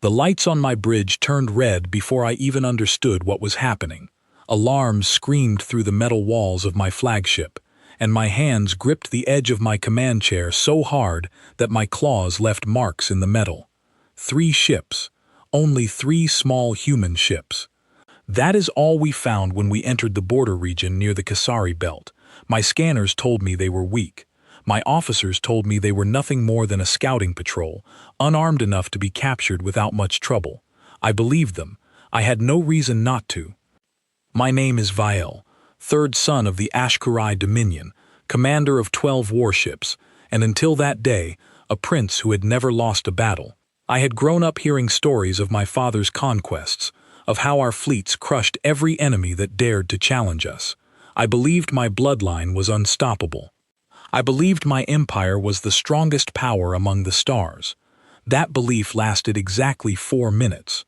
The lights on my bridge turned red before I even understood what was happening. Alarms screamed through the metal walls of my flagship, and my hands gripped the edge of my command chair so hard that my claws left marks in the metal. 3 ships. Only 3 small human ships. That is all we found when we entered the border region near the Kasari Belt. My scanners told me they were weak. My officers told me they were nothing more than a scouting patrol, unarmed enough to be captured without much trouble. I believed them. I had no reason not to. My name is Vael, 3rd son of the Ashkurai Dominion, commander of 12 warships, and until that day, a prince who had never lost a battle. I had grown up hearing stories of my father's conquests, of how our fleets crushed every enemy that dared to challenge us. I believed my bloodline was unstoppable. I believed my empire was the strongest power among the stars. That belief lasted exactly 4 minutes.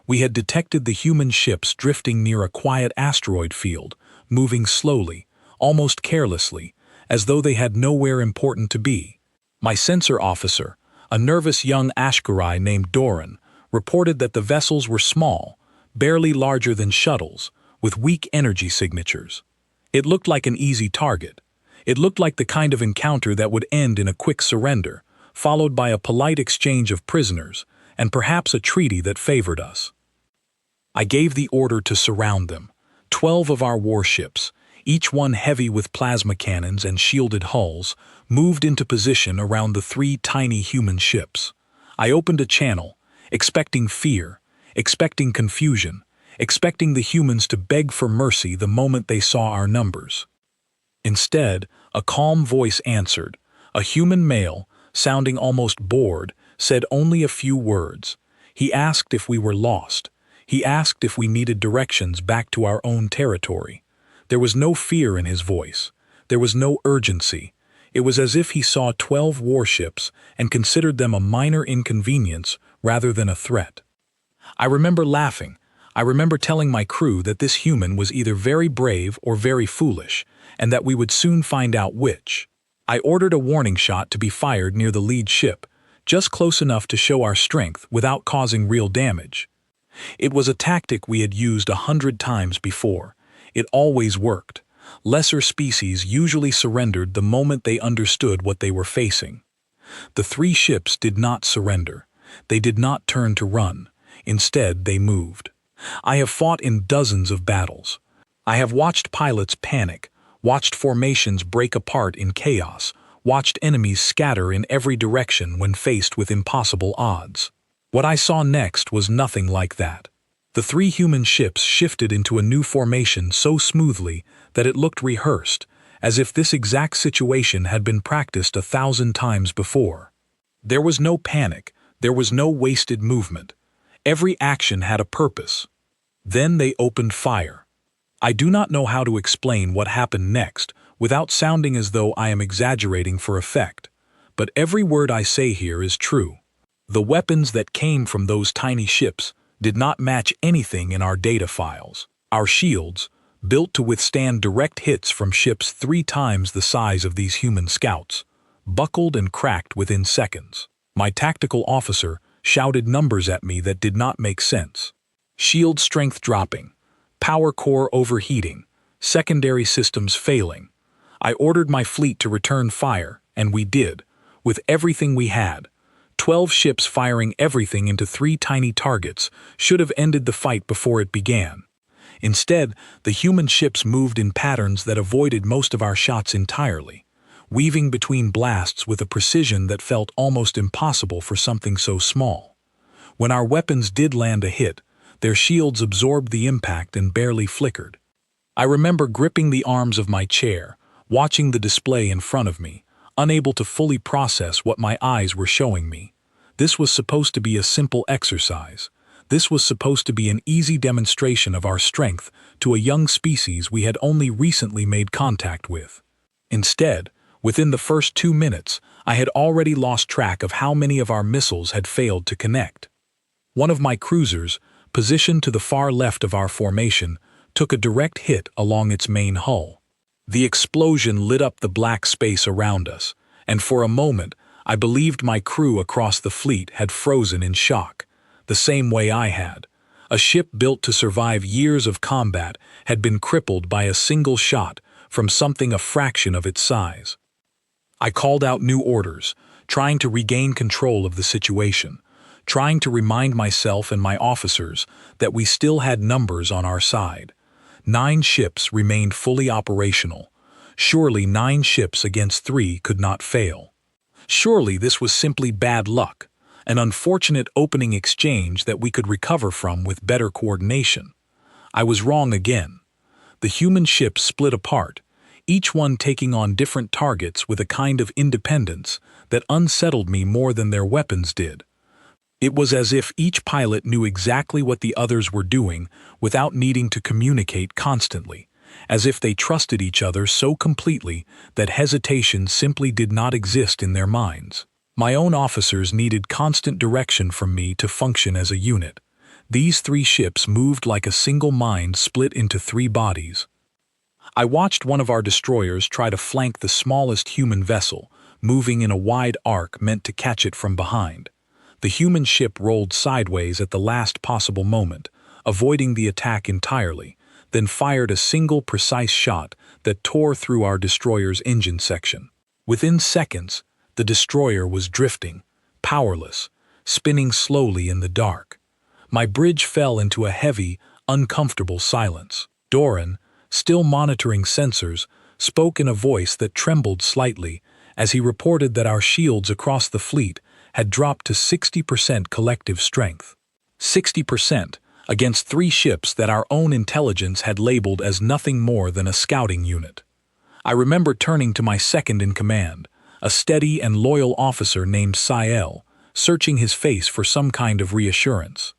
We had detected the human ships drifting near a quiet asteroid field, moving slowly, almost carelessly, as though they had nowhere important to be. My sensor officer, a nervous young Ashkurai named Doran, reported that the vessels were small, barely larger than shuttles, with weak energy signatures. It looked like an easy target. It looked like the kind of encounter that would end in a quick surrender, followed by a polite exchange of prisoners, and perhaps a treaty that favored us. I gave the order to surround them. 12 of our warships, each one heavy with plasma cannons and shielded hulls, moved into position around the 3 tiny human ships. I opened a channel, expecting fear, expecting confusion, expecting the humans to beg for mercy the moment they saw our numbers. Instead, a calm voice answered. A human male, sounding almost bored, said only a few words. He asked if we were lost. He asked if we needed directions back to our own territory. There was no fear in his voice. There was no urgency. It was as if he saw 12 warships and considered them a minor inconvenience rather than a threat. I remember laughing. I remember telling my crew that this human was either very brave or very foolish, and that we would soon find out which. I ordered a warning shot to be fired near the lead ship, just close enough to show our strength without causing real damage. It was a tactic we had used 100 times before. It always worked. Lesser species usually surrendered the moment they understood what they were facing. The 3 ships did not surrender. They did not turn to run. Instead, they moved. I have fought in dozens of battles. I have watched pilots panic, watched formations break apart in chaos, watched enemies scatter in every direction when faced with impossible odds. What I saw next was nothing like that. The 3 human ships shifted into a new formation so smoothly that it looked rehearsed, as if this exact situation had been practiced 1,000 times before. There was no panic, there was no wasted movement. Every action had a purpose. Then they opened fire. I do not know how to explain what happened next without sounding as though I am exaggerating for effect, but every word I say here is true. The weapons that came from those tiny ships did not match anything in our data files. Our shields, built to withstand direct hits from ships 3 times the size of these human scouts, buckled and cracked within seconds. My tactical officer shouted numbers at me that did not make sense. Shield strength dropping, power core overheating, secondary systems failing. I ordered my fleet to return fire, and we did, with everything we had. 12 ships firing everything into 3 tiny targets should have ended the fight before it began. Instead, the human ships moved in patterns that avoided most of our shots entirely, weaving between blasts with a precision that felt almost impossible for something so small. When our weapons did land a hit, their shields absorbed the impact and barely flickered. I remember gripping the arms of my chair, watching the display in front of me, unable to fully process what my eyes were showing me. This was supposed to be a simple exercise. This was supposed to be an easy demonstration of our strength to a young species we had only recently made contact with. Instead, within the first 2 minutes, I had already lost track of how many of our missiles had failed to connect. One of my cruisers, positioned to the far left of our formation, took a direct hit along its main hull. The explosion lit up the black space around us, and for a moment, I believed my crew across the fleet had frozen in shock. the same way I had. A ship built to survive years of combat had been crippled by a single shot from something a fraction of its size. I called out new orders, trying to regain control of the situation, trying to remind myself and my officers that we still had numbers on our side. 9 ships remained fully operational. Surely 9 ships against 3 could not fail. Surely this was simply bad luck, an unfortunate opening exchange that we could recover from with better coordination. I was wrong again. The human ships split apart, each one taking on different targets with a kind of independence that unsettled me more than their weapons did. It was as if each pilot knew exactly what the others were doing without needing to communicate constantly, as if they trusted each other so completely that hesitation simply did not exist in their minds. My own officers needed constant direction from me to function as a unit. These 3 ships moved like a single mind split into 3 bodies. I watched one of our destroyers try to flank the smallest human vessel, moving in a wide arc meant to catch it from behind. The human ship rolled sideways at the last possible moment, avoiding the attack entirely, then fired a single precise shot that tore through our destroyer's engine section. Within seconds, the destroyer was drifting, powerless, spinning slowly in the dark. My bridge fell into a heavy, uncomfortable silence. Doran, still monitoring sensors, spoke in a voice that trembled slightly as he reported that our shields across the fleet had dropped to 60% collective strength. 60% against 3 ships that our own intelligence had labeled as nothing more than a scouting unit. I remember turning to my second-in-command, a steady and loyal officer named Sael, searching his face for some kind of reassurance.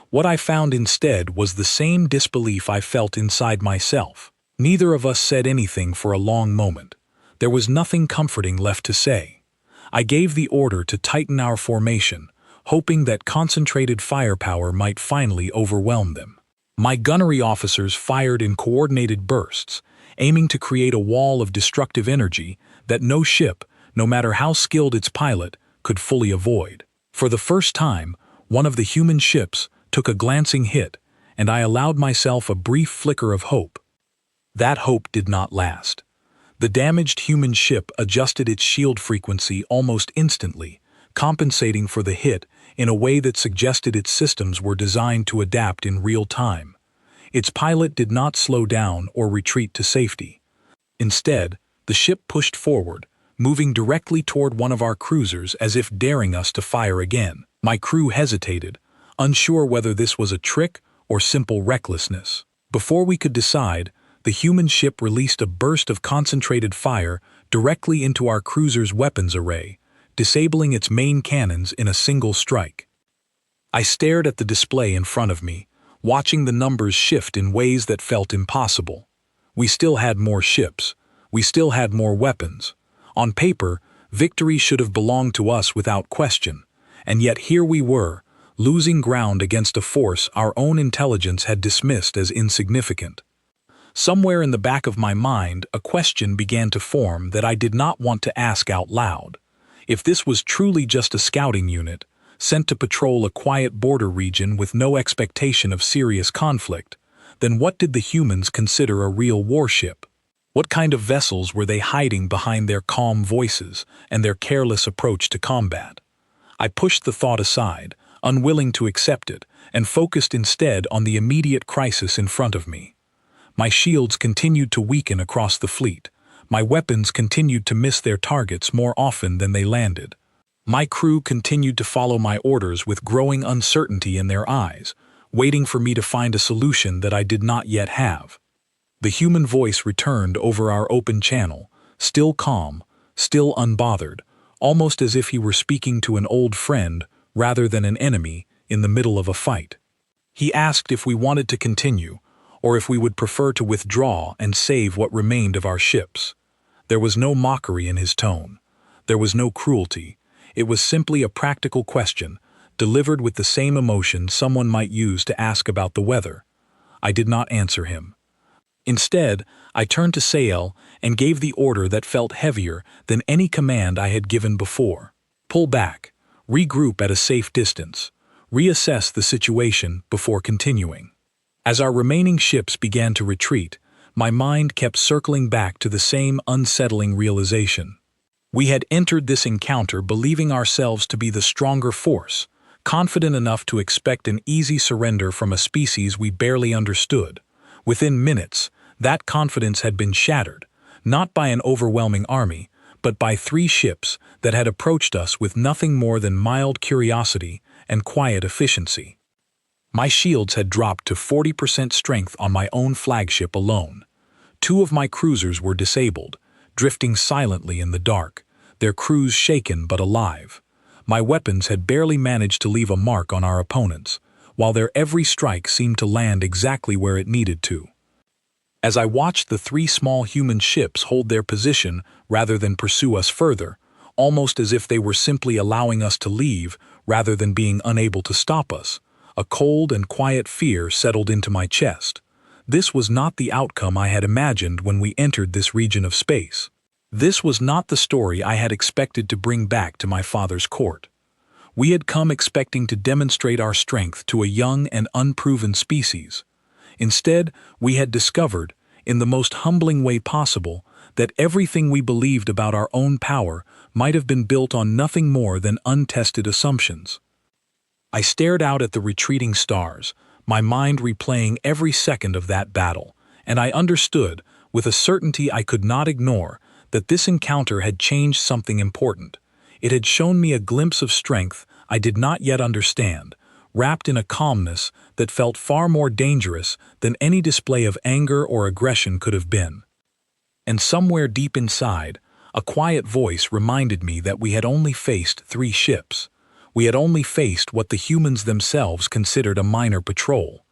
What I found instead was the same disbelief I felt inside myself. Neither of us said anything for a long moment. There was nothing comforting left to say. I gave the order to tighten our formation, hoping that concentrated firepower might finally overwhelm them. My gunnery officers fired in coordinated bursts, aiming to create a wall of destructive energy that no ship, no matter how skilled its pilot, could fully avoid. For the first time, one of the human ships took a glancing hit, and I allowed myself a brief flicker of hope. That hope did not last. The damaged human ship adjusted its shield frequency almost instantly, compensating for the hit in a way that suggested its systems were designed to adapt in real time. Its pilot did not slow down or retreat to safety. Instead, the ship pushed forward, moving directly toward one of our cruisers as if daring us to fire again. My crew hesitated, unsure whether this was a trick or simple recklessness. Before we could decide, the human ship released a burst of concentrated fire directly into our cruiser's weapons array, disabling its main cannons in a single strike. I stared at the display in front of me, watching the numbers shift in ways that felt impossible. We still had more ships. We still had more weapons. On paper, victory should have belonged to us without question, and yet here we were, losing ground against a force our own intelligence had dismissed as insignificant. Somewhere in the back of my mind, a question began to form that I did not want to ask out loud. If this was truly just a scouting unit, sent to patrol a quiet border region with no expectation of serious conflict, then what did the humans consider a real warship? What kind of vessels were they hiding behind their calm voices and their careless approach to combat? I pushed the thought aside, unwilling to accept it, and focused instead on the immediate crisis in front of me. My shields continued to weaken across the fleet. My weapons continued to miss their targets more often than they landed. My crew continued to follow my orders with growing uncertainty in their eyes, waiting for me to find a solution that I did not yet have. The human voice returned over our open channel, still calm, still unbothered, almost as if he were speaking to an old friend rather than an enemy in the middle of a fight. He asked if we wanted to continue, or if we would prefer to withdraw and save what remained of our ships. There was no mockery in his tone. There was no cruelty. It was simply a practical question, delivered with the same emotion someone might use to ask about the weather. I did not answer him. Instead, I turned to Sael and gave the order that felt heavier than any command I had given before. Pull back. Regroup at a safe distance. reassess the situation before continuing. As our remaining ships began to retreat, my mind kept circling back to the same unsettling realization. We had entered this encounter believing ourselves to be the stronger force, confident enough to expect an easy surrender from a species we barely understood. Within minutes, that confidence had been shattered, not by an overwhelming army, but by 3 ships that had approached us with nothing more than mild curiosity and quiet efficiency. My shields had dropped to 40% strength on my own flagship alone. 2 of my cruisers were disabled, drifting silently in the dark, their crews shaken but alive. My weapons had barely managed to leave a mark on our opponents, while their every strike seemed to land exactly where it needed to. As I watched the 3 small human ships hold their position rather than pursue us further, almost as if they were simply allowing us to leave rather than being unable to stop us, a cold and quiet fear settled into my chest. This was not the outcome I had imagined when we entered this region of space. This was not the story I had expected to bring back to my father's court. We had come expecting to demonstrate our strength to a young and unproven species. Instead, we had discovered, in the most humbling way possible, that everything we believed about our own power might have been built on nothing more than untested assumptions. I stared out at the retreating stars, my mind replaying every second of that battle, and I understood, with a certainty I could not ignore, that this encounter had changed something important. It had shown me a glimpse of strength I did not yet understand, wrapped in a calmness that felt far more dangerous than any display of anger or aggression could have been. And somewhere deep inside, a quiet voice reminded me that we had only faced 3 ships. We had only faced what the humans themselves considered a minor patrol.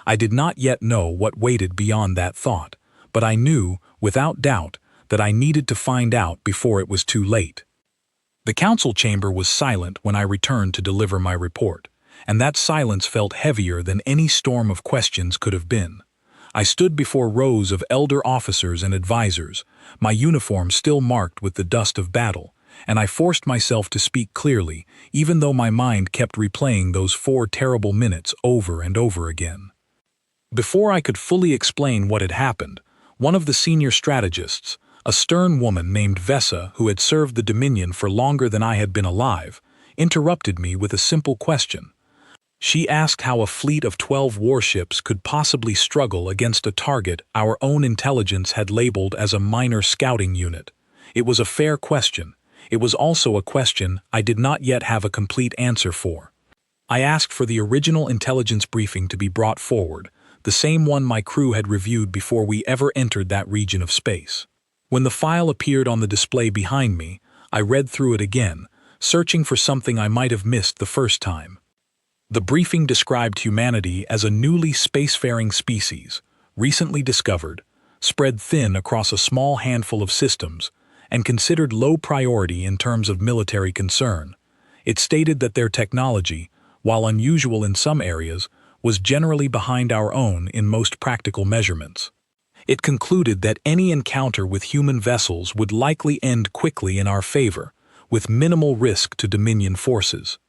I did not yet know what waited beyond that thought, but I knew, without doubt, that I needed to find out before it was too late. The council chamber was silent when I returned to deliver my report, and that silence felt heavier than any storm of questions could have been. I stood before rows of elder officers and advisors, my uniform still marked with the dust of battle, and I forced myself to speak clearly, even though my mind kept replaying those 4 terrible minutes over and over again. Before I could fully explain what had happened, one of the senior strategists, a stern woman named Vessa who had served the Dominion for longer than I had been alive, interrupted me with a simple question. She asked how a fleet of 12 warships could possibly struggle against a target our own intelligence had labeled as a minor scouting unit. It was a fair question. It was also a question I did not yet have a complete answer for. I asked for the original intelligence briefing to be brought forward, the same one my crew had reviewed before we ever entered that region of space. When the file appeared on the display behind me, I read through it again, searching for something I might have missed the first time. The briefing described humanity as a newly spacefaring species, recently discovered, spread thin across a small handful of systems, and considered low priority in terms of military concern. It stated that their technology, while unusual in some areas, was generally behind our own in most practical measurements. It concluded that any encounter with human vessels would likely end quickly in our favor, with minimal risk to Dominion forces.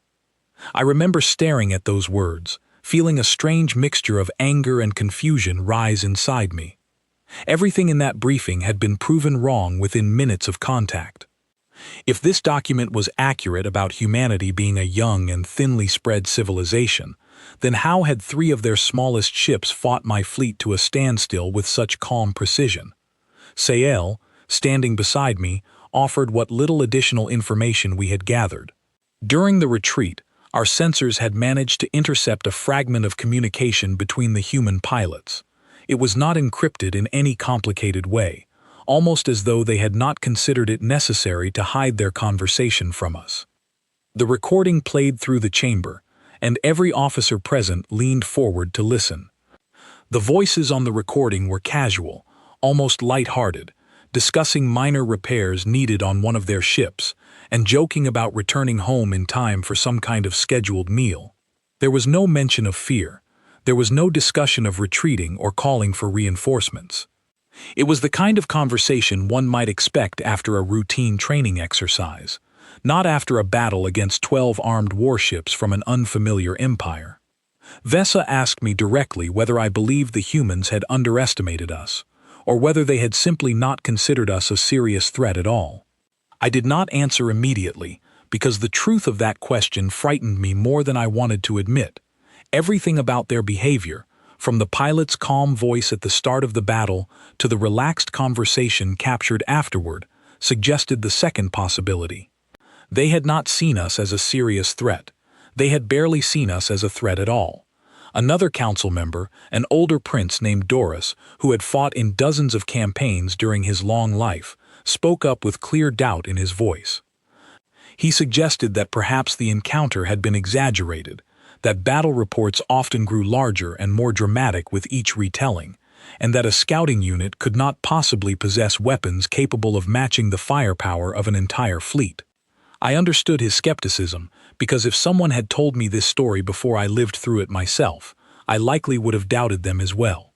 I remember staring at those words, feeling a strange mixture of anger and confusion rise inside me. Everything in that briefing had been proven wrong within minutes of contact. If this document was accurate about humanity being a young and thinly spread civilization, then how had 3 of their smallest ships fought my fleet to a standstill with such calm precision? Sael, standing beside me, offered what little additional information we had gathered. During the retreat, our sensors had managed to intercept a fragment of communication between the human pilots. It was not encrypted in any complicated way, almost as though they had not considered it necessary to hide their conversation from us. The recording played through the chamber, and every officer present leaned forward to listen. The voices on the recording were casual, almost light-hearted, discussing minor repairs needed on one of their ships, and joking about returning home in time for some kind of scheduled meal. There was no mention of fear. There was no discussion of retreating or calling for reinforcements. It was the kind of conversation one might expect after a routine training exercise, Not after a battle against 12 armed warships from an unfamiliar empire. Vesa asked me directly whether I believed the humans had underestimated us, or whether they had simply not considered us a serious threat at all. I did not answer immediately, because the truth of that question frightened me more than I wanted to admit. Everything about their behavior, from the pilot's calm voice at the start of the battle to the relaxed conversation captured afterward, suggested the second possibility. They had not seen us as a serious threat. They had barely seen us as a threat at all. Another council member, an older prince named Doris, who had fought in dozens of campaigns during his long life, spoke up with clear doubt in his voice. He suggested that perhaps the encounter had been exaggerated, that battle reports often grew larger and more dramatic with each retelling, and that a scouting unit could not possibly possess weapons capable of matching the firepower of an entire fleet. I understood his skepticism, because if someone had told me this story before I lived through it myself, I likely would have doubted them as well.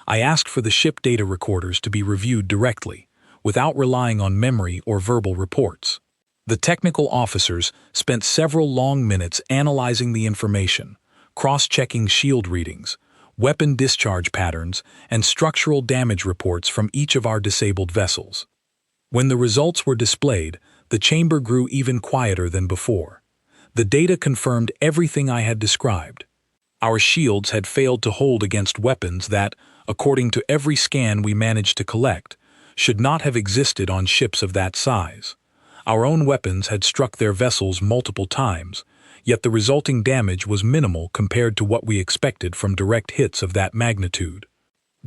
I asked for the ship data recorders to be reviewed directly, without relying on memory or verbal reports. The technical officers spent several long minutes analyzing the information, cross-checking shield readings, weapon discharge patterns, and structural damage reports from each of our disabled vessels. When the results were displayed, the chamber grew even quieter than before. The data confirmed everything I had described. Our shields had failed to hold against weapons that, according to every scan we managed to collect, should not have existed on ships of that size. Our own weapons had struck their vessels multiple times, yet the resulting damage was minimal compared to what we expected from direct hits of that magnitude.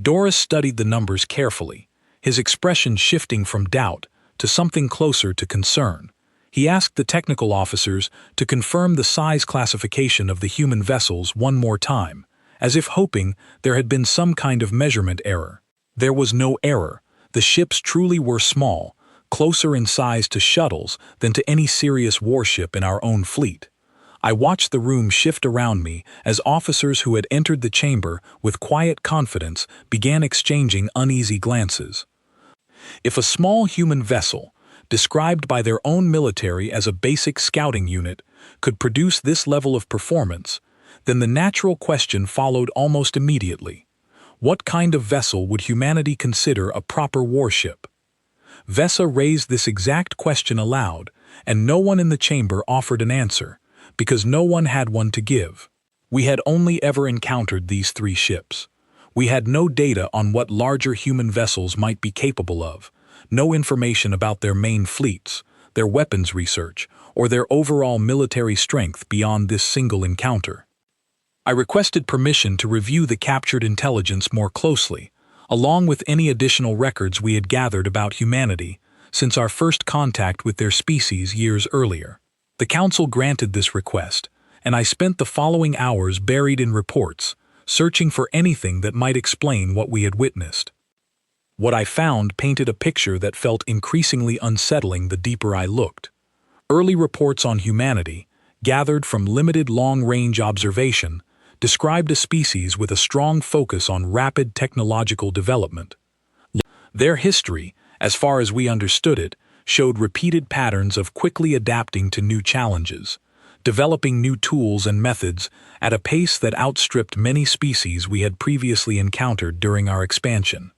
Doris studied the numbers carefully, his expression shifting from doubt to something closer to concern. He asked the technical officers to confirm the size classification of the human vessels one more time, as if hoping there had been some kind of measurement error. There was no error. The ships truly were small, closer in size to shuttles than to any serious warship in our own fleet. I watched the room shift around me as officers who had entered the chamber with quiet confidence began exchanging uneasy glances. If a small human vessel, described by their own military as a basic scouting unit, could produce this level of performance, then the natural question followed almost immediately. What kind of vessel would humanity consider a proper warship? Vesa raised this exact question aloud, and no one in the chamber offered an answer, because no one had one to give. We had only ever encountered these 3 ships. We had no data on what larger human vessels might be capable of, no information about their main fleets, their weapons research, or their overall military strength beyond this single encounter. I requested permission to review the captured intelligence more closely, along with any additional records we had gathered about humanity since our first contact with their species years earlier. The Council granted this request, and I spent the following hours buried in reports, searching for anything that might explain what we had witnessed. What I found painted a picture that felt increasingly unsettling the deeper I looked. Early reports on humanity, gathered from limited long-range observation, described a species with a strong focus on rapid technological development. Their history, as far as we understood it, showed repeated patterns of quickly adapting to new challenges, developing new tools and methods at a pace that outstripped many species we had previously encountered during our expansion.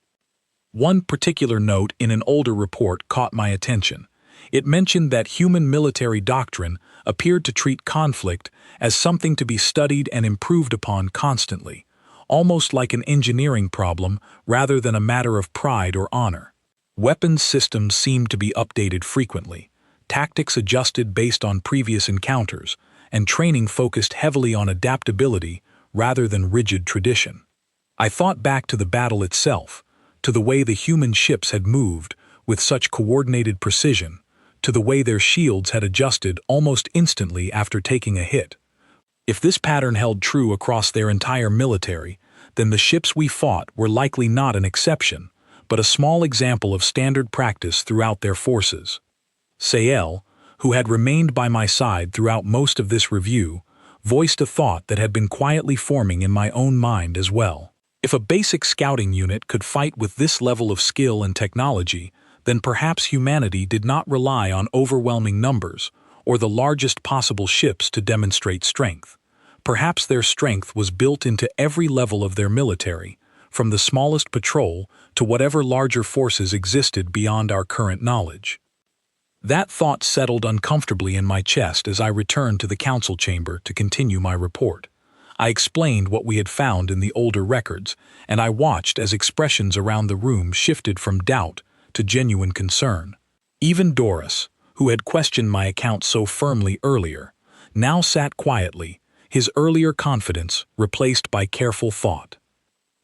One particular note in an older report caught my attention. It mentioned that human military doctrine appeared to treat conflict as something to be studied and improved upon constantly, almost like an engineering problem rather than a matter of pride or honor. Weapons systems seemed to be updated frequently, tactics adjusted based on previous encounters, and training focused heavily on adaptability rather than rigid tradition. I thought back to the battle itself, to the way the human ships had moved with such coordinated precision, to the way their shields had adjusted almost instantly after taking a hit. If this pattern held true across their entire military, then the ships we fought were likely not an exception, but a small example of standard practice throughout their forces. Sael, who had remained by my side throughout most of this review, voiced a thought that had been quietly forming in my own mind as well. If a basic scouting unit could fight with this level of skill and technology, then perhaps humanity did not rely on overwhelming numbers or the largest possible ships to demonstrate strength. Perhaps their strength was built into every level of their military, from the smallest patrol to whatever larger forces existed beyond our current knowledge. That thought settled uncomfortably in my chest as I returned to the council chamber to continue my report. I explained what we had found in the older records, and I watched as expressions around the room shifted from doubt to genuine concern. Even Doris, who had questioned my account so firmly earlier, now sat quietly, his earlier confidence replaced by careful thought.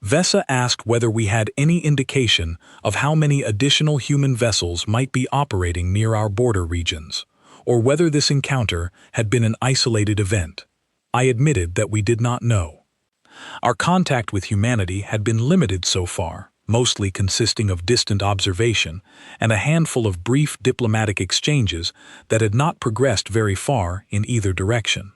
Vesa asked whether we had any indication of how many additional human vessels might be operating near our border regions, or whether this encounter had been an isolated event. I admitted that we did not know. Our contact with humanity had been limited so far, mostly consisting of distant observation and a handful of brief diplomatic exchanges that had not progressed very far in either direction.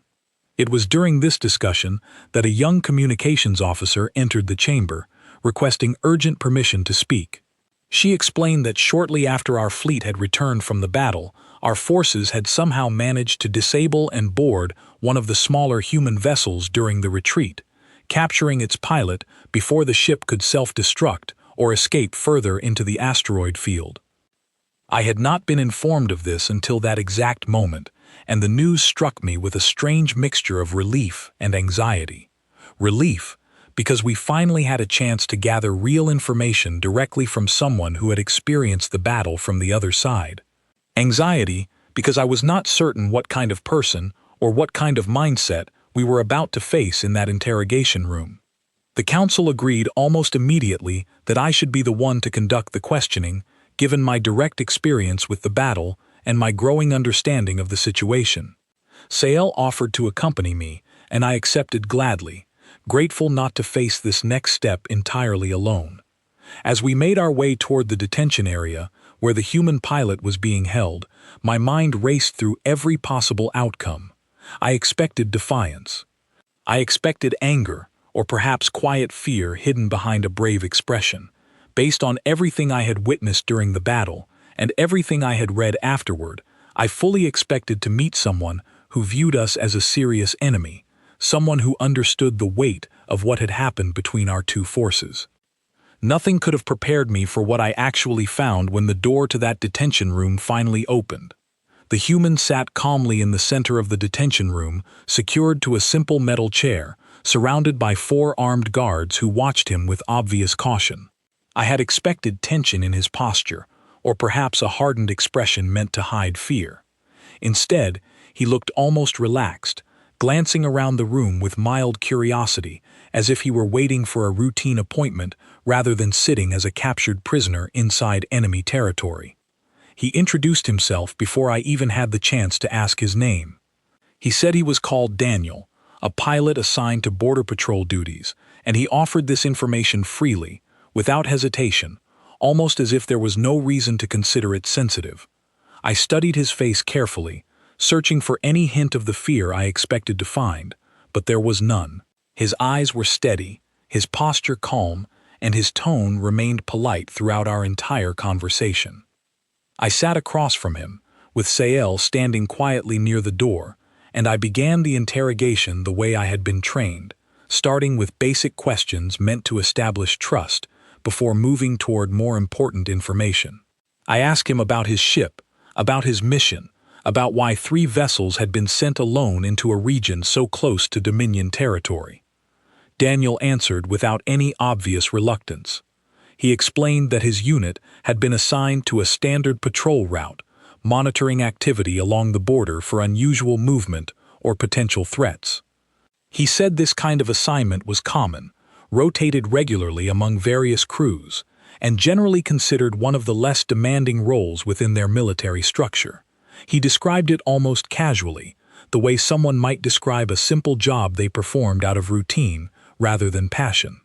It was during this discussion that a young communications officer entered the chamber, requesting urgent permission to speak. She explained that shortly after our fleet had returned from the battle, our forces had somehow managed to disable and board one of the smaller human vessels during the retreat, capturing its pilot before the ship could self-destruct or escape further into the asteroid field. I had not been informed of this until that exact moment, and the news struck me with a strange mixture of relief and anxiety. Relief, because we finally had a chance to gather real information directly from someone who had experienced the battle from the other side. Anxiety, because I was not certain what kind of person or what kind of mindset we were about to face in that interrogation room. The council agreed almost immediately that I should be the one to conduct the questioning, given my direct experience with the battle and my growing understanding of the situation. Sael offered to accompany me, and I accepted gladly, grateful not to face this next step entirely alone. As we made our way toward the detention area, where the human pilot was being held, my mind raced through every possible outcome. I expected defiance. I expected anger, or perhaps quiet fear hidden behind a brave expression. Based on everything I had witnessed during the battle, and everything I had read afterward, I fully expected to meet someone who viewed us as a serious enemy, someone who understood the weight of what had happened between our two forces. Nothing could have prepared me for what I actually found when the door to that detention room finally opened. The human sat calmly in the center of the detention room, secured to a simple metal chair, surrounded by 4 armed guards who watched him with obvious caution. I had expected tension in his posture, or perhaps a hardened expression meant to hide fear. Instead, he looked almost relaxed, glancing around the room with mild curiosity, as if he were waiting for a routine appointment rather than sitting as a captured prisoner inside enemy territory. He introduced himself before I even had the chance to ask his name. He said he was called Daniel, a pilot assigned to border patrol duties, and he offered this information freely, without hesitation, almost as if there was no reason to consider it sensitive. I studied his face carefully, searching for any hint of the fear I expected to find, but there was none. His eyes were steady, his posture calm, and his tone remained polite throughout our entire conversation. I sat across from him, with Sael standing quietly near the door, and I began the interrogation the way I had been trained, starting with basic questions meant to establish trust before moving toward more important information. I asked him about his ship, about his mission, about why 3 vessels had been sent alone into a region so close to Dominion territory. Daniel answered without any obvious reluctance. He explained that his unit had been assigned to a standard patrol route, monitoring activity along the border for unusual movement or potential threats. He said this kind of assignment was common, rotated regularly among various crews, and generally considered one of the less demanding roles within their military structure. He described it almost casually, the way someone might describe a simple job they performed out of routine rather than passion.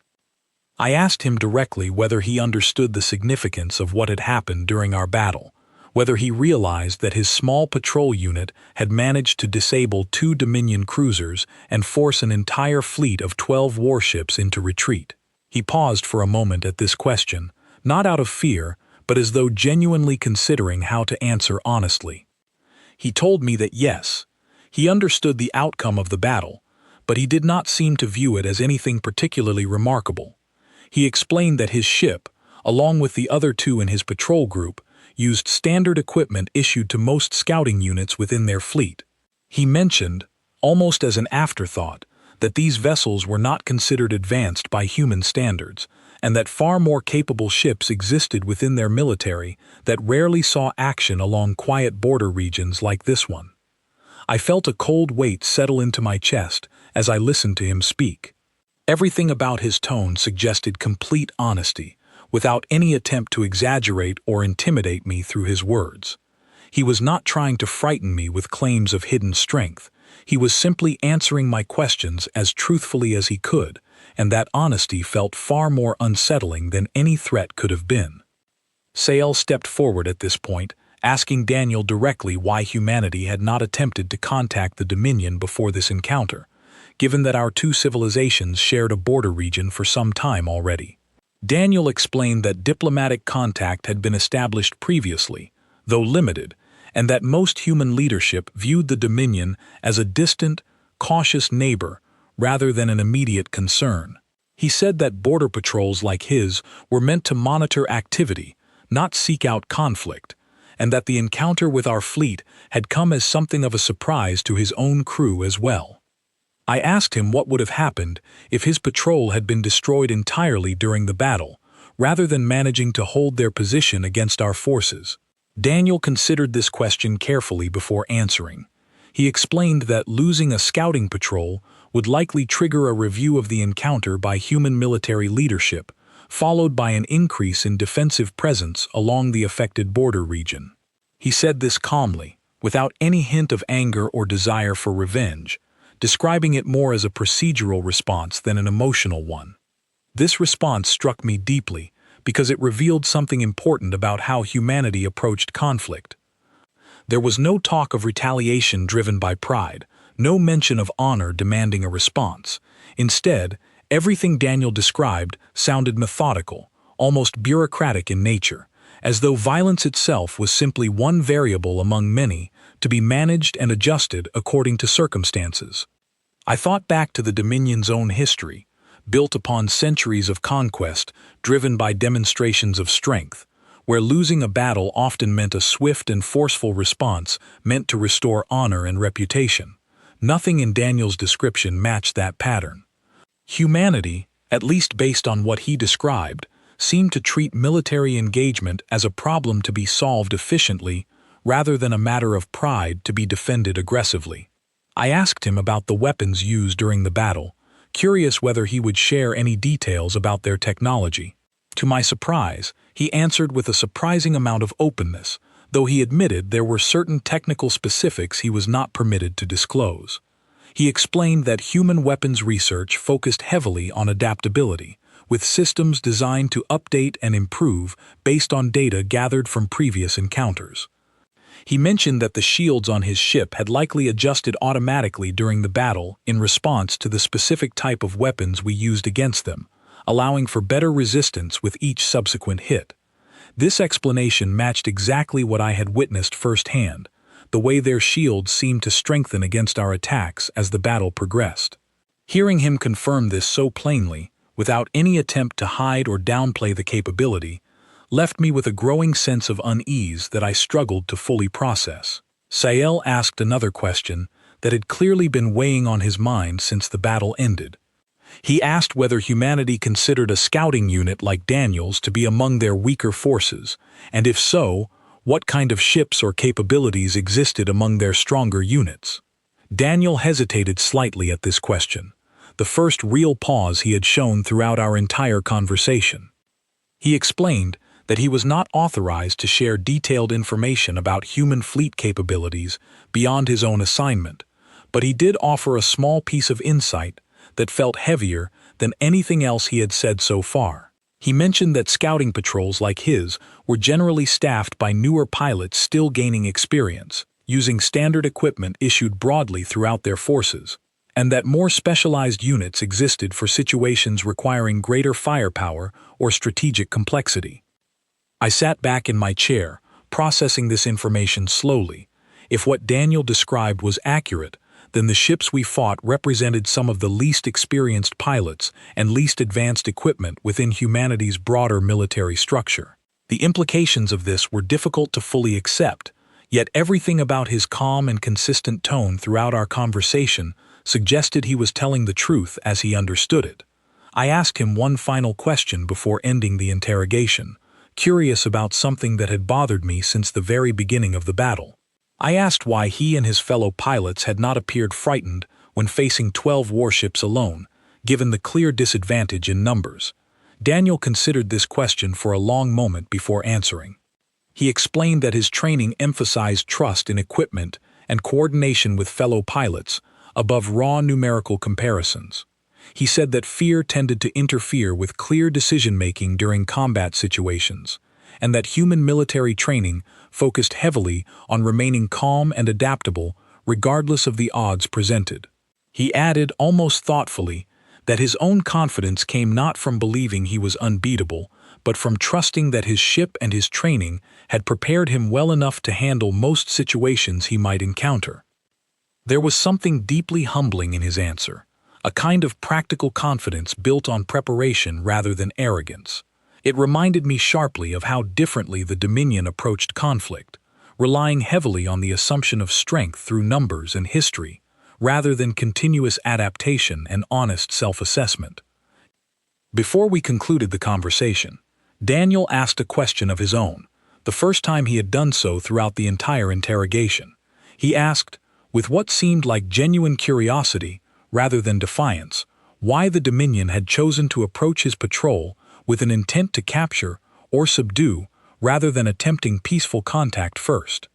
I asked him directly whether he understood the significance of what had happened during our battle, whether he realized that his small patrol unit had managed to disable 2 Dominion cruisers and force an entire fleet of 12 warships into retreat. He paused for a moment at this question, not out of fear, but as though genuinely considering how to answer honestly. He told me that yes, he understood the outcome of the battle, but he did not seem to view it as anything particularly remarkable. He explained that his ship, along with the other two in his patrol group, used standard equipment issued to most scouting units within their fleet. He mentioned, almost as an afterthought, that these vessels were not considered advanced by human standards, and that far more capable ships existed within their military that rarely saw action along quiet border regions like this one. I felt a cold weight settle into my chest as I listened to him speak. Everything about his tone suggested complete honesty, without any attempt to exaggerate or intimidate me through his words. He was not trying to frighten me with claims of hidden strength. He was simply answering my questions as truthfully as he could, and that honesty felt far more unsettling than any threat could have been. Sael stepped forward at this point, asking Daniel directly why humanity had not attempted to contact the Dominion before this encounter, given that our two civilizations shared a border region for some time already. Daniel explained that diplomatic contact had been established previously, though limited, and that most human leadership viewed the Dominion as a distant, cautious neighbor rather than an immediate concern. He said that border patrols like his were meant to monitor activity, not seek out conflict, and that the encounter with our fleet had come as something of a surprise to his own crew as well. I asked him what would have happened if his patrol had been destroyed entirely during the battle, rather than managing to hold their position against our forces. Daniel considered this question carefully before answering. He explained that losing a scouting patrol would likely trigger a review of the encounter by human military leadership, followed by an increase in defensive presence along the affected border region. He said this calmly, without any hint of anger or desire for revenge, describing it more as a procedural response than an emotional one. This response struck me deeply because it revealed something important about how humanity approached conflict. There was no talk of retaliation driven by pride, no mention of honor demanding a response. Instead, everything Daniel described sounded methodical, almost bureaucratic in nature, as though violence itself was simply one variable among many to be managed and adjusted according to circumstances. I thought back to the Dominion's own history, built upon centuries of conquest driven by demonstrations of strength, where losing a battle often meant a swift and forceful response meant to restore honor and reputation. Nothing in Daniel's description matched that pattern. Humanity, at least based on what he described, seemed to treat military engagement as a problem to be solved efficiently rather than a matter of pride to be defended aggressively. I asked him about the weapons used during the battle, curious whether he would share any details about their technology. To my surprise, he answered with a surprising amount of openness, though he admitted there were certain technical specifics he was not permitted to disclose. He explained that human weapons research focused heavily on adaptability, with systems designed to update and improve based on data gathered from previous encounters. He mentioned that the shields on his ship had likely adjusted automatically during the battle in response to the specific type of weapons we used against them, allowing for better resistance with each subsequent hit. This explanation matched exactly what I had witnessed firsthand, the way their shields seemed to strengthen against our attacks as the battle progressed. Hearing him confirm this so plainly, without any attempt to hide or downplay the capability, left me with a growing sense of unease that I struggled to fully process. Sael asked another question that had clearly been weighing on his mind since the battle ended. He asked whether humanity considered a scouting unit like Daniel's to be among their weaker forces, and if so, what kind of ships or capabilities existed among their stronger units. Daniel hesitated slightly at this question, the first real pause he had shown throughout our entire conversation. He explained that he was not authorized to share detailed information about human fleet capabilities beyond his own assignment, but he did offer a small piece of insight that felt heavier than anything else he had said so far. He mentioned that scouting patrols like his were generally staffed by newer pilots still gaining experience, using standard equipment issued broadly throughout their forces, and that more specialized units existed for situations requiring greater firepower or strategic complexity. I sat back in my chair, processing this information slowly. If what Daniel described was accurate, then the ships we fought represented some of the least experienced pilots and least advanced equipment within humanity's broader military structure. The implications of this were difficult to fully accept, yet everything about his calm and consistent tone throughout our conversation suggested he was telling the truth as he understood it. I asked him one final question before ending the interrogation, curious about something that had bothered me since the very beginning of the battle. I asked why he and his fellow pilots had not appeared frightened when facing 12 warships alone, given the clear disadvantage in numbers. Daniel considered this question for a long moment before answering. He explained that his training emphasized trust in equipment and coordination with fellow pilots above raw numerical comparisons. He said that fear tended to interfere with clear decision-making during combat situations, and that human military training focused heavily on remaining calm and adaptable regardless of the odds presented. He added, almost thoughtfully, that his own confidence came not from believing he was unbeatable, but from trusting that his ship and his training had prepared him well enough to handle most situations he might encounter. There was something deeply humbling in his answer, a kind of practical confidence built on preparation rather than arrogance. It reminded me sharply of how differently the Dominion approached conflict, relying heavily on the assumption of strength through numbers and history, rather than continuous adaptation and honest self-assessment. Before we concluded the conversation, Daniel asked a question of his own, the first time he had done so throughout the entire interrogation. He asked, with what seemed like genuine curiosity rather than defiance, why the Dominion had chosen to approach his patrol with an intent to capture or subdue rather than attempting peaceful contact first.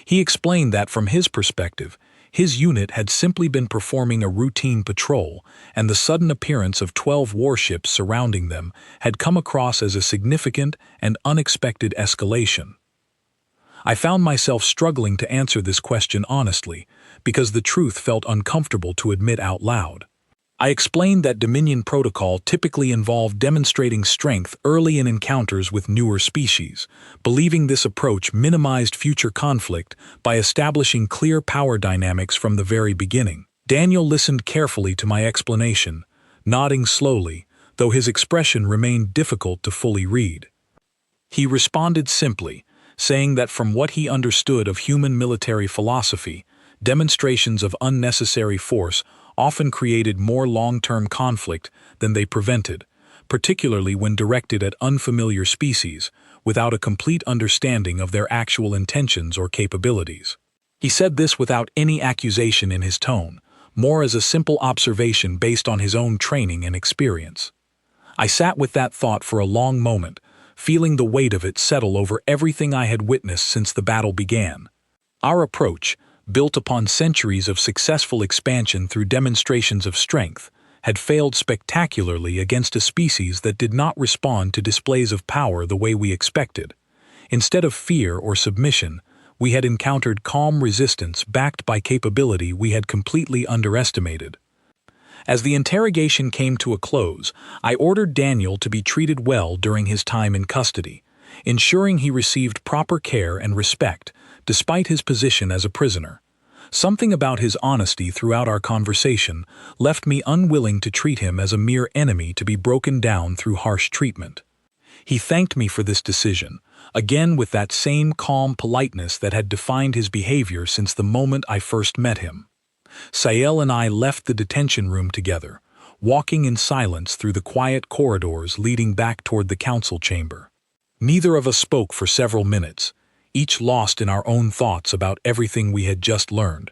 He explained that from his perspective, his unit had simply been performing a routine patrol, and the sudden appearance of 12 warships surrounding them had come across as a significant and unexpected escalation. I found myself struggling to answer this question honestly, because the truth felt uncomfortable to admit out loud. I explained that Dominion protocol typically involved demonstrating strength early in encounters with newer species, believing this approach minimized future conflict by establishing clear power dynamics from the very beginning. Daniel listened carefully to my explanation, nodding slowly, though his expression remained difficult to fully read. He responded simply, saying that from what he understood of human military philosophy, demonstrations of unnecessary force often created more long-term conflict than they prevented, particularly when directed at unfamiliar species without a complete understanding of their actual intentions or capabilities. He said this without any accusation in his tone, more as a simple observation based on his own training and experience. I sat with that thought for a long moment, feeling the weight of it settle over everything I had witnessed since the battle began. Our approach, built upon centuries of successful expansion through demonstrations of strength, had failed spectacularly against a species that did not respond to displays of power the way we expected. Instead of fear or submission, we had encountered calm resistance backed by capability we had completely underestimated. As the interrogation came to a close, I ordered Daniel to be treated well during his time in custody, ensuring he received proper care and respect, despite his position as a prisoner. Something about his honesty throughout our conversation left me unwilling to treat him as a mere enemy to be broken down through harsh treatment. He thanked me for this decision, again with that same calm politeness that had defined his behavior since the moment I first met him. Sael and I left the detention room together, walking in silence through the quiet corridors leading back toward the council chamber. Neither of us spoke for several minutes, each lost in our own thoughts about everything we had just learned.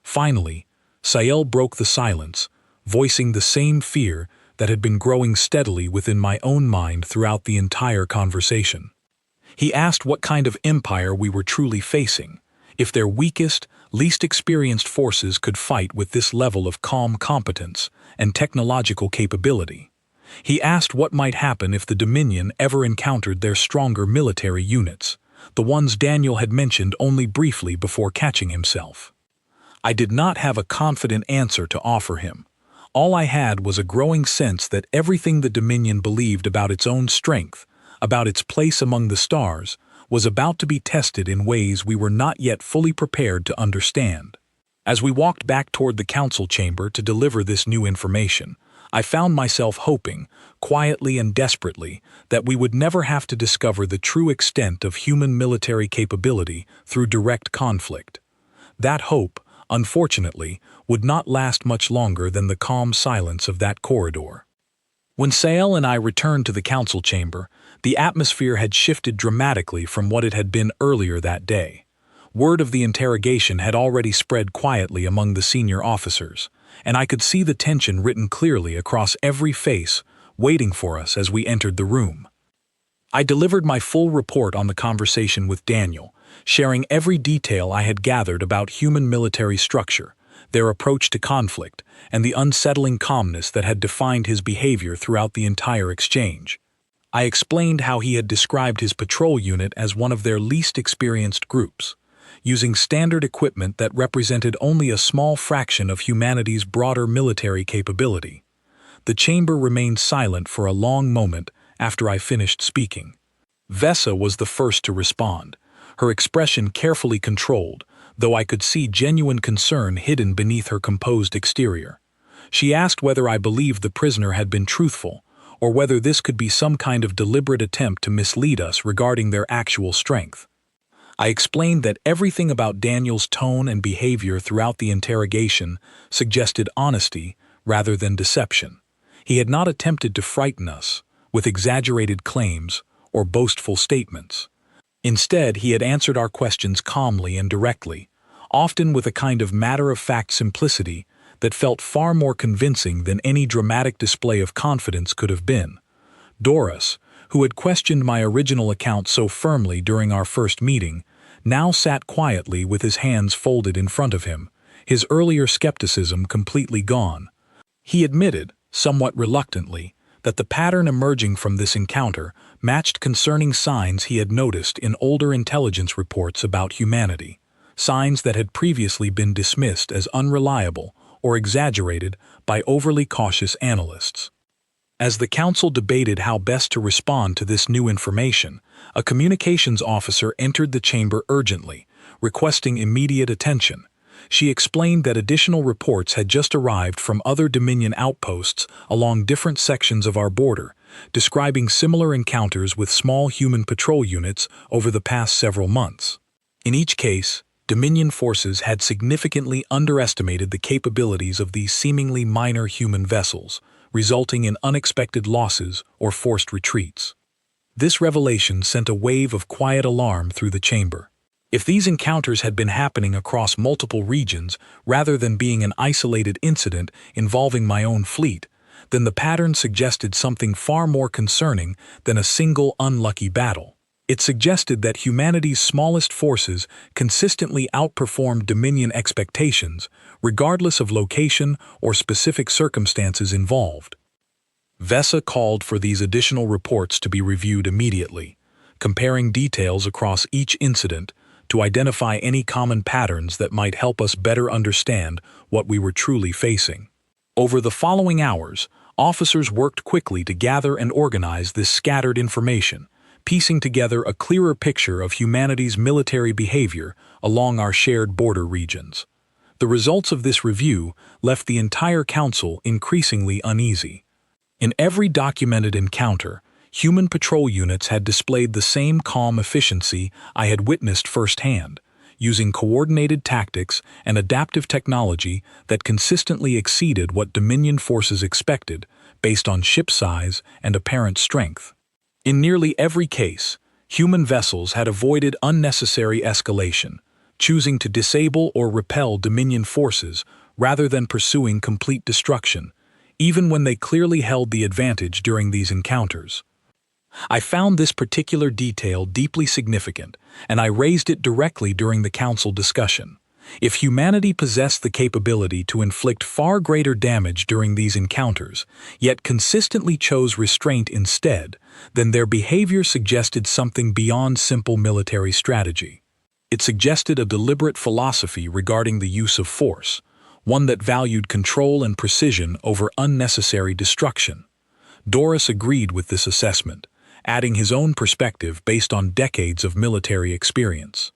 Finally, Sael broke the silence, voicing the same fear that had been growing steadily within my own mind throughout the entire conversation. He asked what kind of empire we were truly facing, if their weakest, least experienced forces could fight with this level of calm competence and technological capability. He asked what might happen if the Dominion ever encountered their stronger military units, the ones Daniel had mentioned only briefly before catching himself. I did not have a confident answer to offer him. All I had was a growing sense that everything the Dominion believed about its own strength, about its place among the stars, was about to be tested in ways we were not yet fully prepared to understand. As we walked back toward the council chamber to deliver this new information, I found myself hoping, quietly and desperately, that we would never have to discover the true extent of human military capability through direct conflict. That hope, unfortunately, would not last much longer than the calm silence of that corridor. When Sael and I returned to the council chamber, the atmosphere had shifted dramatically from what it had been earlier that day. Word of the interrogation had already spread quietly among the senior officers, and I could see the tension written clearly across every face, waiting for us as we entered the room. I delivered my full report on the conversation with Daniel, sharing every detail I had gathered about human military structure, their approach to conflict, and the unsettling calmness that had defined his behavior throughout the entire exchange. I explained how he had described his patrol unit as one of their least experienced groups, using standard equipment that represented only a small fraction of humanity's broader military capability. The chamber remained silent for a long moment after I finished speaking. Vesa was the first to respond, her expression carefully controlled, though I could see genuine concern hidden beneath her composed exterior. She asked whether I believed the prisoner had been truthful, or whether this could be some kind of deliberate attempt to mislead us regarding their actual strength. I explained that everything about Daniel's tone and behavior throughout the interrogation suggested honesty rather than deception. He had not attempted to frighten us with exaggerated claims or boastful statements. Instead, he had answered our questions calmly and directly, often with a kind of matter-of-fact simplicity that felt far more convincing than any dramatic display of confidence could have been. Doris, who had questioned my original account so firmly during our first meeting, now sat quietly with his hands folded in front of him, his earlier skepticism completely gone. He admitted, somewhat reluctantly, that the pattern emerging from this encounter matched concerning signs he had noticed in older intelligence reports about humanity, signs that had previously been dismissed as unreliable or exaggerated by overly cautious analysts. As the council debated how best to respond to this new information, a communications officer entered the chamber urgently, requesting immediate attention. She explained that additional reports had just arrived from other Dominion outposts along different sections of our border, describing similar encounters with small human patrol units over the past several months. In each case, Dominion forces had significantly underestimated the capabilities of these seemingly minor human vessels, resulting in unexpected losses or forced retreats. This revelation sent a wave of quiet alarm through the chamber. If these encounters had been happening across multiple regions rather than being an isolated incident involving my own fleet, then the pattern suggested something far more concerning than a single unlucky battle. It suggested that humanity's smallest forces consistently outperformed Dominion expectations, regardless of location or specific circumstances involved. Vesa called for these additional reports to be reviewed immediately, comparing details across each incident to identify any common patterns that might help us better understand what we were truly facing. Over the following hours, officers worked quickly to gather and organize this scattered information, piecing together a clearer picture of humanity's military behavior along our shared border regions. The results of this review left the entire council increasingly uneasy. In every documented encounter, human patrol units had displayed the same calm efficiency I had witnessed firsthand, using coordinated tactics and adaptive technology that consistently exceeded what Dominion forces expected based on ship size and apparent strength. In nearly every case, human vessels had avoided unnecessary escalation, choosing to disable or repel Dominion forces rather than pursuing complete destruction, even when they clearly held the advantage during these encounters. I found this particular detail deeply significant, and I raised it directly during the council discussion. If humanity possessed the capability to inflict far greater damage during these encounters, yet consistently chose restraint instead, then their behavior suggested something beyond simple military strategy. It suggested a deliberate philosophy regarding the use of force, one that valued control and precision over unnecessary destruction. Doris agreed with this assessment, adding his own perspective based on decades of military experience.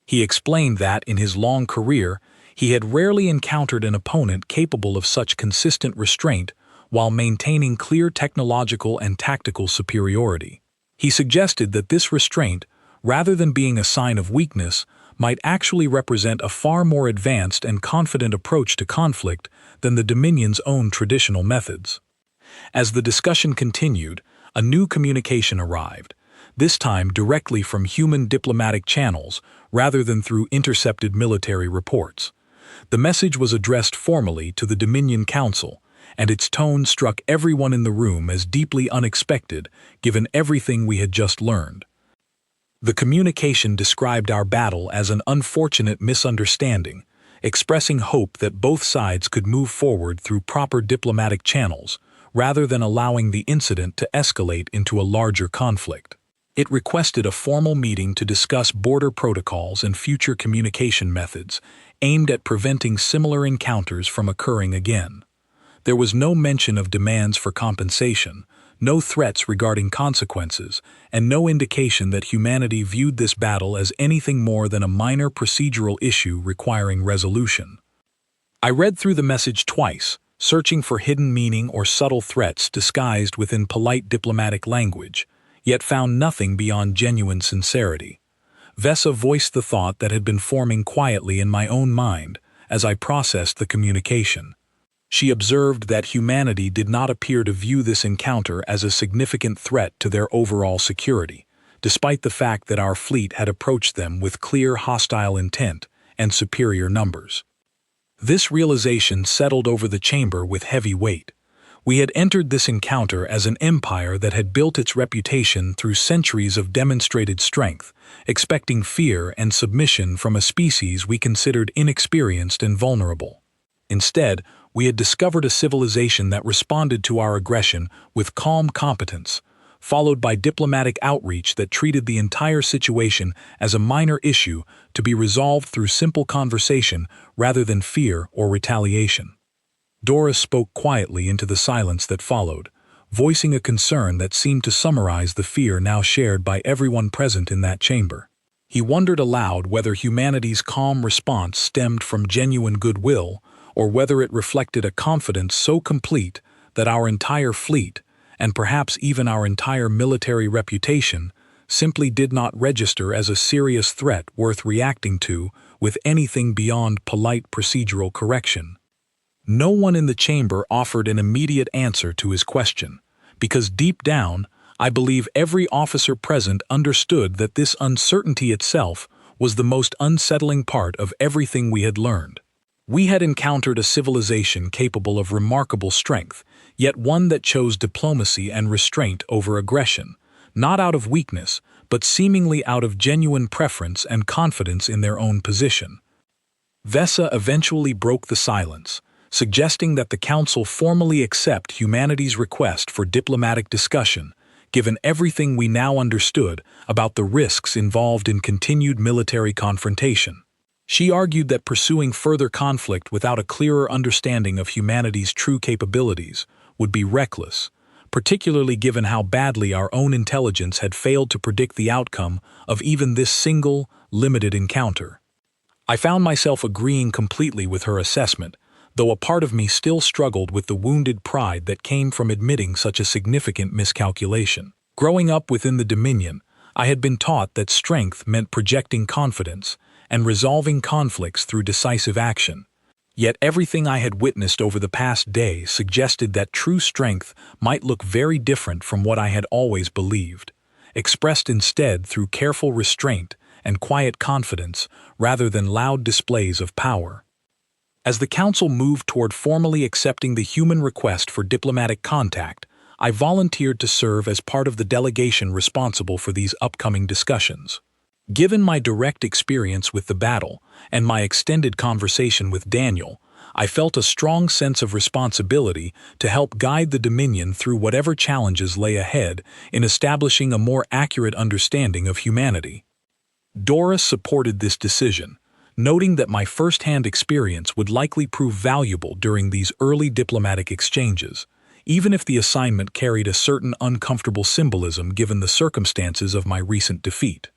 He explained that, in his long career, he had rarely encountered an opponent capable of such consistent restraint while maintaining clear technological and tactical superiority. He suggested that this restraint, rather than being a sign of weakness, might actually represent a far more advanced and confident approach to conflict than the Dominion's own traditional methods. As the discussion continued, a new communication arrived, this time directly from human diplomatic channels rather than through intercepted military reports. The message was addressed formally to the Dominion Council, and its tone struck everyone in the room as deeply unexpected given everything we had just learned. The communication described our battle as an unfortunate misunderstanding, expressing hope that both sides could move forward through proper diplomatic channels, rather than allowing the incident to escalate into a larger conflict. It requested a formal meeting to discuss border protocols and future communication methods aimed at preventing similar encounters from occurring again. There was no mention of demands for compensation, no threats regarding consequences, and no indication that humanity viewed this battle as anything more than a minor procedural issue requiring resolution. I read through the message twice, searching for hidden meaning or subtle threats disguised within polite diplomatic language, yet found nothing beyond genuine sincerity. Vesa voiced the thought that had been forming quietly in my own mind as I processed the communication. She observed that humanity did not appear to view this encounter as a significant threat to their overall security, despite the fact that our fleet had approached them with clear hostile intent and superior numbers. This realization settled over the chamber with heavy weight. We had entered this encounter as an empire that had built its reputation through centuries of demonstrated strength, expecting fear and submission from a species we considered inexperienced and vulnerable. Instead, we had discovered a civilization that responded to our aggression with calm competence, followed by diplomatic outreach that treated the entire situation as a minor issue to be resolved through simple conversation rather than fear or retaliation. Dora spoke quietly into the silence that followed, voicing a concern that seemed to summarize the fear now shared by everyone present in that chamber. He wondered aloud whether humanity's calm response stemmed from genuine goodwill, or whether it reflected a confidence so complete that our entire fleet, and perhaps even our entire military reputation, simply did not register as a serious threat worth reacting to with anything beyond polite procedural correction. No one in the chamber offered an immediate answer to his question, because deep down, I believe every officer present understood that this uncertainty itself was the most unsettling part of everything we had learned. We had encountered a civilization capable of remarkable strength, yet one that chose diplomacy and restraint over aggression, not out of weakness, but seemingly out of genuine preference and confidence in their own position. Vesa eventually broke the silence, suggesting that the Council formally accept humanity's request for diplomatic discussion, given everything we now understood about the risks involved in continued military confrontation. She argued that pursuing further conflict without a clearer understanding of humanity's true capabilities would be reckless, particularly given how badly our own intelligence had failed to predict the outcome of even this single, limited encounter. I found myself agreeing completely with her assessment, though a part of me still struggled with the wounded pride that came from admitting such a significant miscalculation. Growing up within the Dominion, I had been taught that strength meant projecting confidence and resolving conflicts through decisive action. Yet everything I had witnessed over the past day suggested that true strength might look very different from what I had always believed, expressed instead through careful restraint and quiet confidence rather than loud displays of power. As the Council moved toward formally accepting the human request for diplomatic contact, I volunteered to serve as part of the delegation responsible for these upcoming discussions. Given my direct experience with the battle and my extended conversation with Daniel, I felt a strong sense of responsibility to help guide the Dominion through whatever challenges lay ahead in establishing a more accurate understanding of humanity. Dora supported this decision, noting that my first-hand experience would likely prove valuable during these early diplomatic exchanges, even if the assignment carried a certain uncomfortable symbolism given the circumstances of my recent defeat.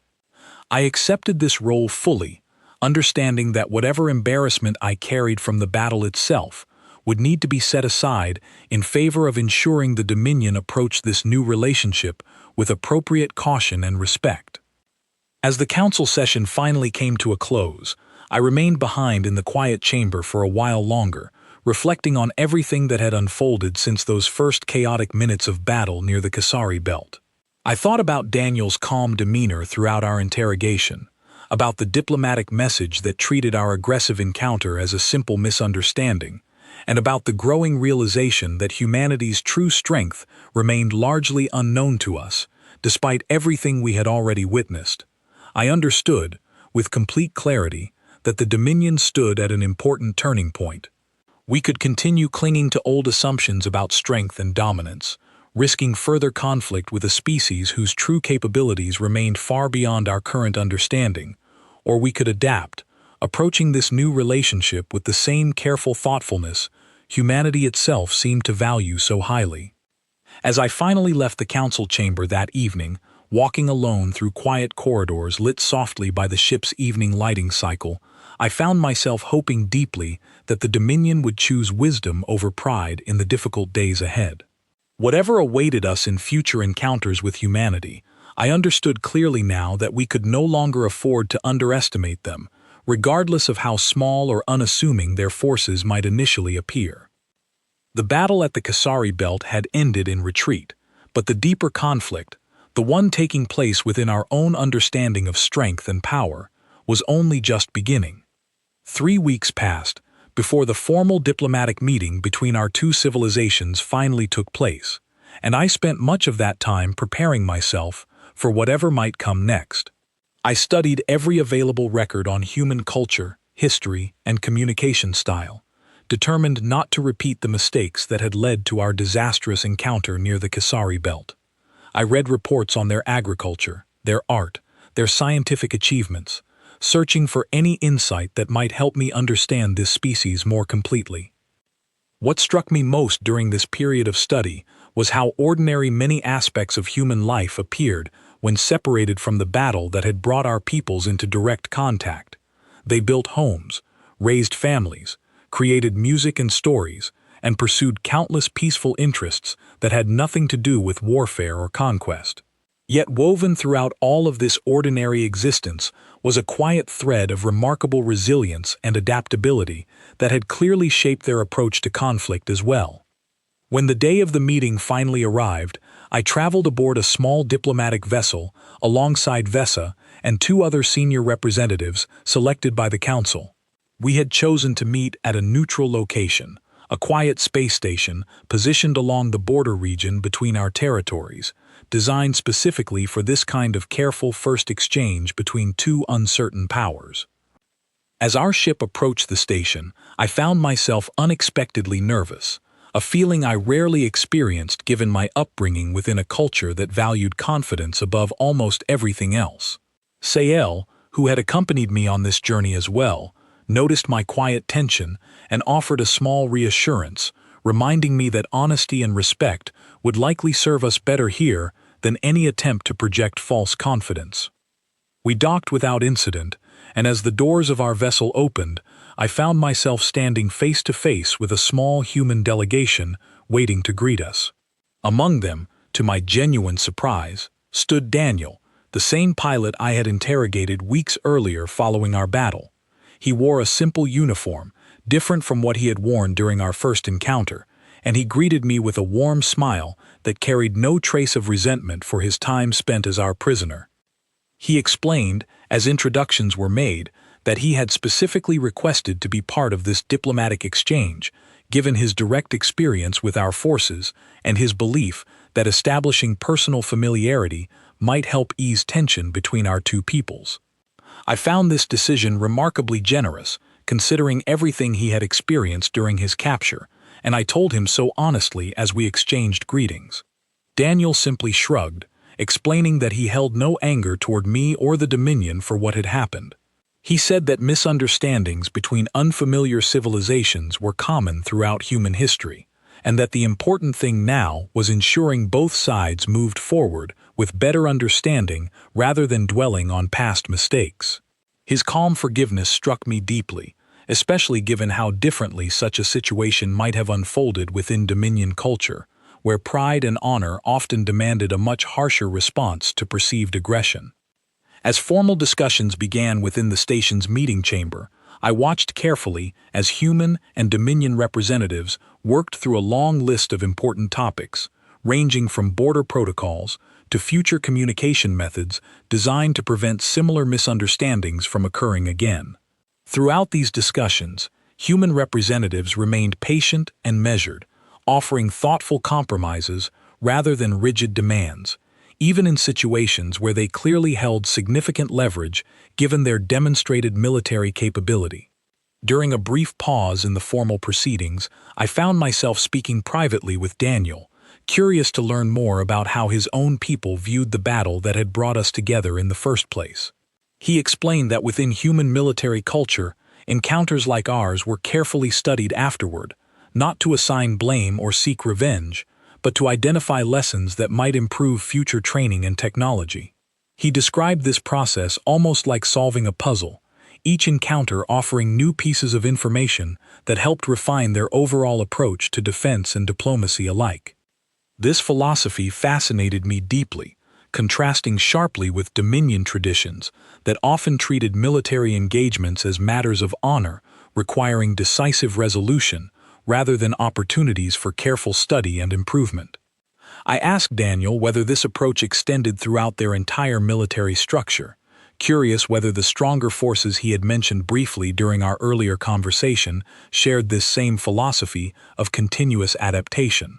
I accepted this role fully, understanding that whatever embarrassment I carried from the battle itself would need to be set aside in favor of ensuring the Dominion approached this new relationship with appropriate caution and respect. As the council session finally came to a close, I remained behind in the quiet chamber for a while longer, reflecting on everything that had unfolded since those first chaotic minutes of battle near the Kasari Belt. I thought about Daniel's calm demeanor throughout our interrogation, about the diplomatic message that treated our aggressive encounter as a simple misunderstanding, and about the growing realization that humanity's true strength remained largely unknown to us, despite everything we had already witnessed. I understood, with complete clarity, that the Dominion stood at an important turning point. We could continue clinging to old assumptions about strength and dominance, risking further conflict with a species whose true capabilities remained far beyond our current understanding, or we could adapt, approaching this new relationship with the same careful thoughtfulness humanity itself seemed to value so highly. As I finally left the council chamber that evening, walking alone through quiet corridors lit softly by the ship's evening lighting cycle, I found myself hoping deeply that the Dominion would choose wisdom over pride in the difficult days ahead. Whatever awaited us in future encounters with humanity, I understood clearly now that we could no longer afford to underestimate them, regardless of how small or unassuming their forces might initially appear. The battle at the Kasari Belt had ended in retreat, but the deeper conflict, the one taking place within our own understanding of strength and power, was only just beginning. 3 weeks passed before the formal diplomatic meeting between our two civilizations finally took place, and I spent much of that time preparing myself for whatever might come next. I studied every available record on human culture, history, and communication style, determined not to repeat the mistakes that had led to our disastrous encounter near the Kasari Belt. I read reports on their agriculture, their art, their scientific achievements, searching for any insight that might help me understand this species more completely. What struck me most during this period of study was how ordinary many aspects of human life appeared when separated from the battle that had brought our peoples into direct contact. They built homes, raised families, created music and stories, and pursued countless peaceful interests that had nothing to do with warfare or conquest. Yet woven throughout all of this ordinary existence was a quiet thread of remarkable resilience and adaptability that had clearly shaped their approach to conflict as well. When the day of the meeting finally arrived, I traveled aboard a small diplomatic vessel alongside Vesa and 2 other senior representatives selected by the Council. We had chosen to meet at a neutral location, a quiet space station positioned along the border region between our territories, designed specifically for this kind of careful first exchange between 2 uncertain powers. As our ship approached the station, I found myself unexpectedly nervous, a feeling I rarely experienced given my upbringing within a culture that valued confidence above almost everything else. Sael, who had accompanied me on this journey as well, noticed my quiet tension and offered a small reassurance, reminding me that honesty and respect would likely serve us better here than any attempt to project false confidence. We docked without incident, and as the doors of our vessel opened, I found myself standing face to face with a small human delegation waiting to greet us. Among them, to my genuine surprise, stood Daniel, the same pilot I had interrogated weeks earlier following our battle. He wore a simple uniform, different from what he had worn during our first encounter, and he greeted me with a warm smile that carried no trace of resentment for his time spent as our prisoner. He explained, as introductions were made, that he had specifically requested to be part of this diplomatic exchange, given his direct experience with our forces and his belief that establishing personal familiarity might help ease tension between our 2 peoples. I found this decision remarkably generous, considering everything he had experienced during his capture, and I told him so honestly as we exchanged greetings. Daniel simply shrugged, explaining that he held no anger toward me or the Dominion for what had happened. He said that misunderstandings between unfamiliar civilizations were common throughout human history, and that the important thing now was ensuring both sides moved forward with better understanding rather than dwelling on past mistakes. His calm forgiveness struck me deeply, especially given how differently such a situation might have unfolded within Dominion culture, where pride and honor often demanded a much harsher response to perceived aggression. As formal discussions began within the station's meeting chamber, I watched carefully as human and Dominion representatives worked through a long list of important topics, ranging from border protocols to future communication methods designed to prevent similar misunderstandings from occurring again. Throughout these discussions, human representatives remained patient and measured, offering thoughtful compromises rather than rigid demands, even in situations where they clearly held significant leverage given their demonstrated military capability. During a brief pause in the formal proceedings, I found myself speaking privately with Daniel, curious to learn more about how his own people viewed the battle that had brought us together in the first place. He explained that within human military culture, encounters like ours were carefully studied afterward, not to assign blame or seek revenge, but to identify lessons that might improve future training and technology. He described this process almost like solving a puzzle, each encounter offering new pieces of information that helped refine their overall approach to defense and diplomacy alike. This philosophy fascinated me deeply, contrasting sharply with Dominion traditions that often treated military engagements as matters of honor, requiring decisive resolution rather than opportunities for careful study and improvement. I asked Daniel whether this approach extended throughout their entire military structure, curious whether the stronger forces he had mentioned briefly during our earlier conversation shared this same philosophy of continuous adaptation.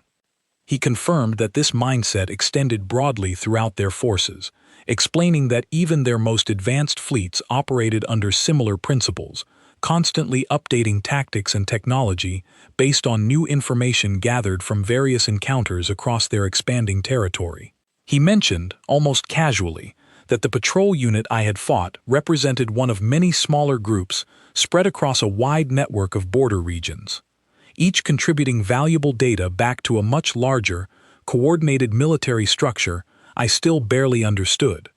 He confirmed that this mindset extended broadly throughout their forces, explaining that even their most advanced fleets operated under similar principles, constantly updating tactics and technology based on new information gathered from various encounters across their expanding territory. He mentioned, almost casually, that the patrol unit I had fought represented one of many smaller groups spread across a wide network of border regions, each contributing valuable data back to a much larger, coordinated military structure I still barely understood.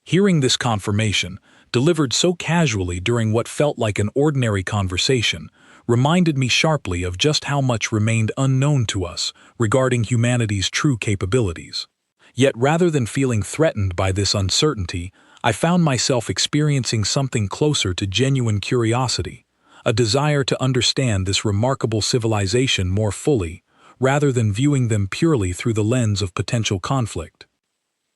Hearing this confirmation, delivered so casually during what felt like an ordinary conversation, reminded me sharply of just how much remained unknown to us regarding humanity's true capabilities. Yet rather than feeling threatened by this uncertainty, I found myself experiencing something closer to genuine curiosity, a desire to understand this remarkable civilization more fully, rather than viewing them purely through the lens of potential conflict.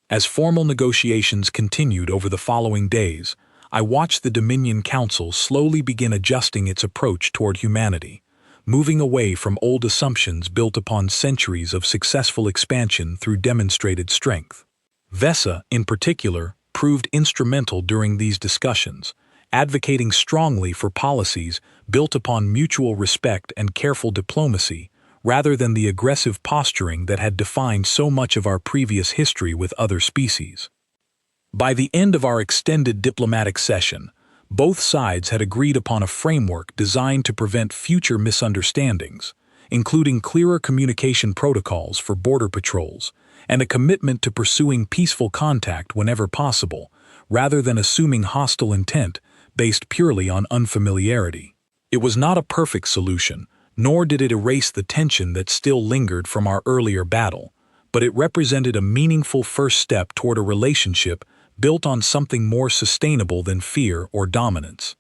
As formal negotiations continued over the following days, I watched the Dominion Council slowly begin adjusting its approach toward humanity, moving away from old assumptions built upon centuries of successful expansion through demonstrated strength. Vesa, in particular, proved instrumental during these discussions, advocating strongly for policies built upon mutual respect and careful diplomacy, rather than the aggressive posturing that had defined so much of our previous history with other species. By the end of our extended diplomatic session, both sides had agreed upon a framework designed to prevent future misunderstandings, including clearer communication protocols for border patrols and a commitment to pursuing peaceful contact whenever possible, rather than assuming hostile intent based purely on unfamiliarity. It was not a perfect solution, nor did it erase the tension that still lingered from our earlier battle, but it represented a meaningful first step toward a relationship built on something more sustainable than fear or dominance.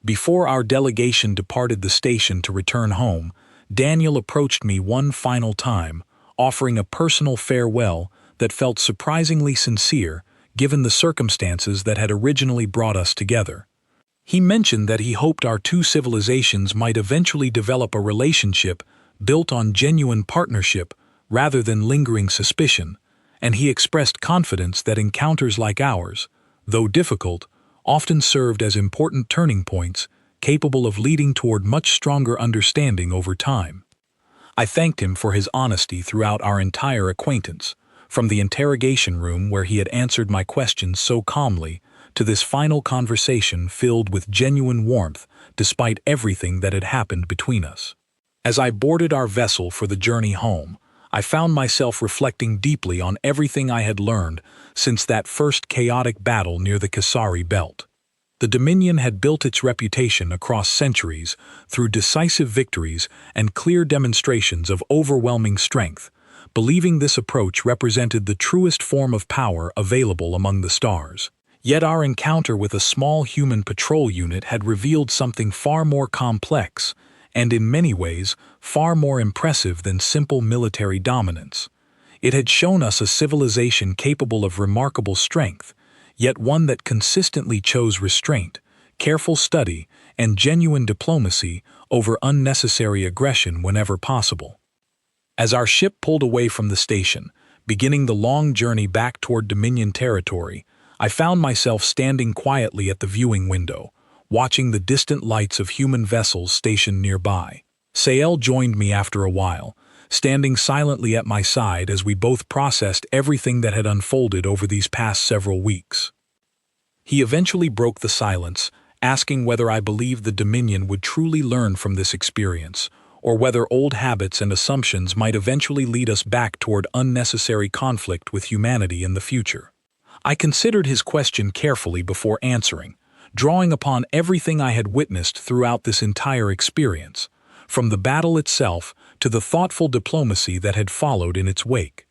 Before our delegation departed the station to return home, Daniel approached me one final time, offering a personal farewell that felt surprisingly sincere given the circumstances that had originally brought us together. He mentioned that he hoped our two civilizations might eventually develop a relationship built on genuine partnership rather than lingering suspicion, and he expressed confidence that encounters like ours, though difficult, often served as important turning points capable of leading toward much stronger understanding over time. I thanked him for his honesty throughout our entire acquaintance, from the interrogation room where he had answered my questions so calmly to this final conversation filled with genuine warmth despite everything that had happened between us. As I boarded our vessel for the journey home, I found myself reflecting deeply on everything I had learned since that first chaotic battle near the Kasari Belt. The Dominion had built its reputation across centuries through decisive victories and clear demonstrations of overwhelming strength, believing this approach represented the truest form of power available among the stars. Yet our encounter with a small human patrol unit had revealed something far more complex and, in many ways, far more impressive than simple military dominance. It had shown us a civilization capable of remarkable strength, yet one that consistently chose restraint, careful study, and genuine diplomacy over unnecessary aggression whenever possible. As our ship pulled away from the station, beginning the long journey back toward Dominion territory, I found myself standing quietly at the viewing window, watching the distant lights of human vessels stationed nearby. Sael joined me after a while, standing silently at my side as we both processed everything that had unfolded over these past several weeks. He eventually broke the silence, asking whether I believed the Dominion would truly learn from this experience, or whether old habits and assumptions might eventually lead us back toward unnecessary conflict with humanity in the future. I considered his question carefully before answering, drawing upon everything I had witnessed throughout this entire experience, from the battle itself to the thoughtful diplomacy that had followed in its wake.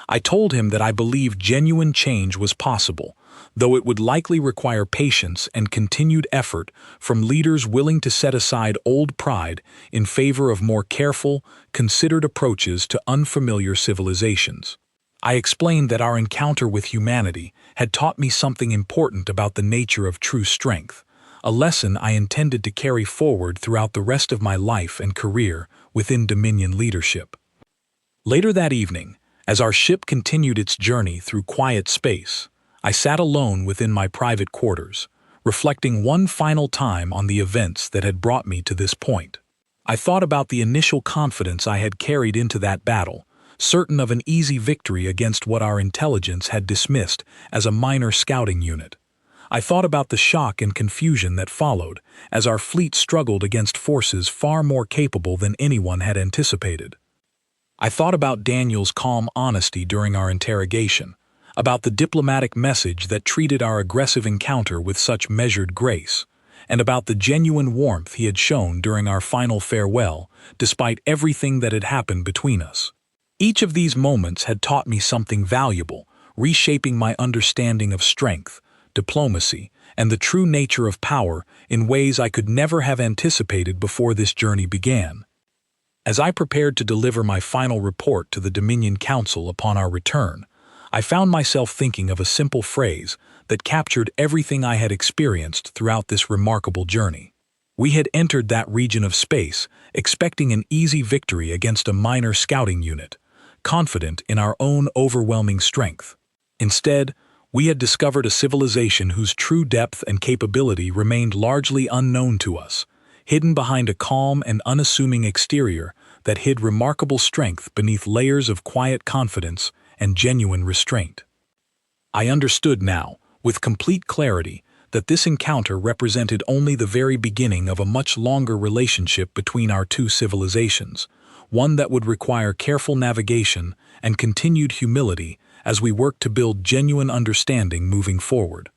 I told him that I believed genuine change was possible, though it would likely require patience and continued effort from leaders willing to set aside old pride in favor of more careful, considered approaches to unfamiliar civilizations. I explained that our encounter with humanity had taught me something important about the nature of true strength, a lesson I intended to carry forward throughout the rest of my life and career within Dominion leadership. Later that evening, as our ship continued its journey through quiet space, I sat alone within my private quarters, reflecting one final time on the events that had brought me to this point. I thought about the initial confidence I had carried into that battle, certain of an easy victory against what our intelligence had dismissed as a minor scouting unit. I thought about the shock and confusion that followed as our fleet struggled against forces far more capable than anyone had anticipated. I thought about Daniel's calm honesty during our interrogation, about the diplomatic message that treated our aggressive encounter with such measured grace, and about the genuine warmth he had shown during our final farewell, despite everything that had happened between us. Each of these moments had taught me something valuable, reshaping my understanding of strength, diplomacy, and the true nature of power in ways I could never have anticipated before this journey began. As I prepared to deliver my final report to the Dominion Council upon our return, I found myself thinking of a simple phrase that captured everything I had experienced throughout this remarkable journey. We had entered that region of space, expecting an easy victory against a minor scouting unit, confident in our own overwhelming strength. Instead, we had discovered a civilization whose true depth and capability remained largely unknown to us, hidden behind a calm and unassuming exterior that hid remarkable strength beneath layers of quiet confidence and genuine restraint. I understood now, with complete clarity, that this encounter represented only the very beginning of a much longer relationship between our two civilizations, one that would require careful navigation and continued humility as we worked to build genuine understanding moving forward.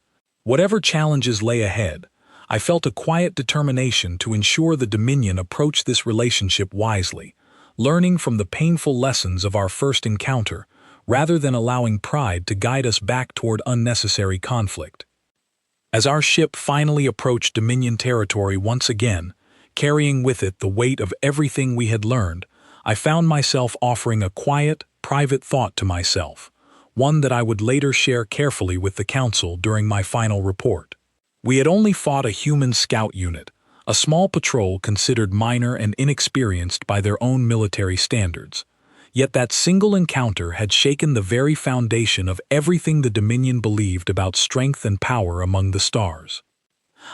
Whatever challenges lay ahead, I felt a quiet determination to ensure the Dominion approached this relationship wisely, learning from the painful lessons of our first encounter, rather than allowing pride to guide us back toward unnecessary conflict. As our ship finally approached Dominion territory once again, carrying with it the weight of everything we had learned, I found myself offering a quiet, private thought to myself, one that I would later share carefully with the Council during my final report. We had only fought a human scout unit, a small patrol considered minor and inexperienced by their own military standards. Yet that single encounter had shaken the very foundation of everything the Dominion believed about strength and power among the stars.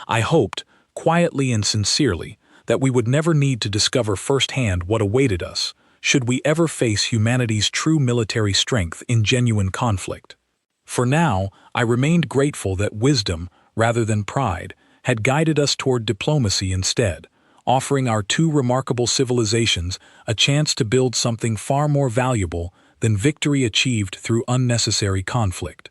I hoped, quietly and sincerely, that we would never need to discover firsthand what awaited us, should we ever face humanity's true military strength in genuine conflict. For now, I remained grateful that wisdom, rather than pride, had guided us toward diplomacy instead, offering our two remarkable civilizations a chance to build something far more valuable than victory achieved through unnecessary conflict.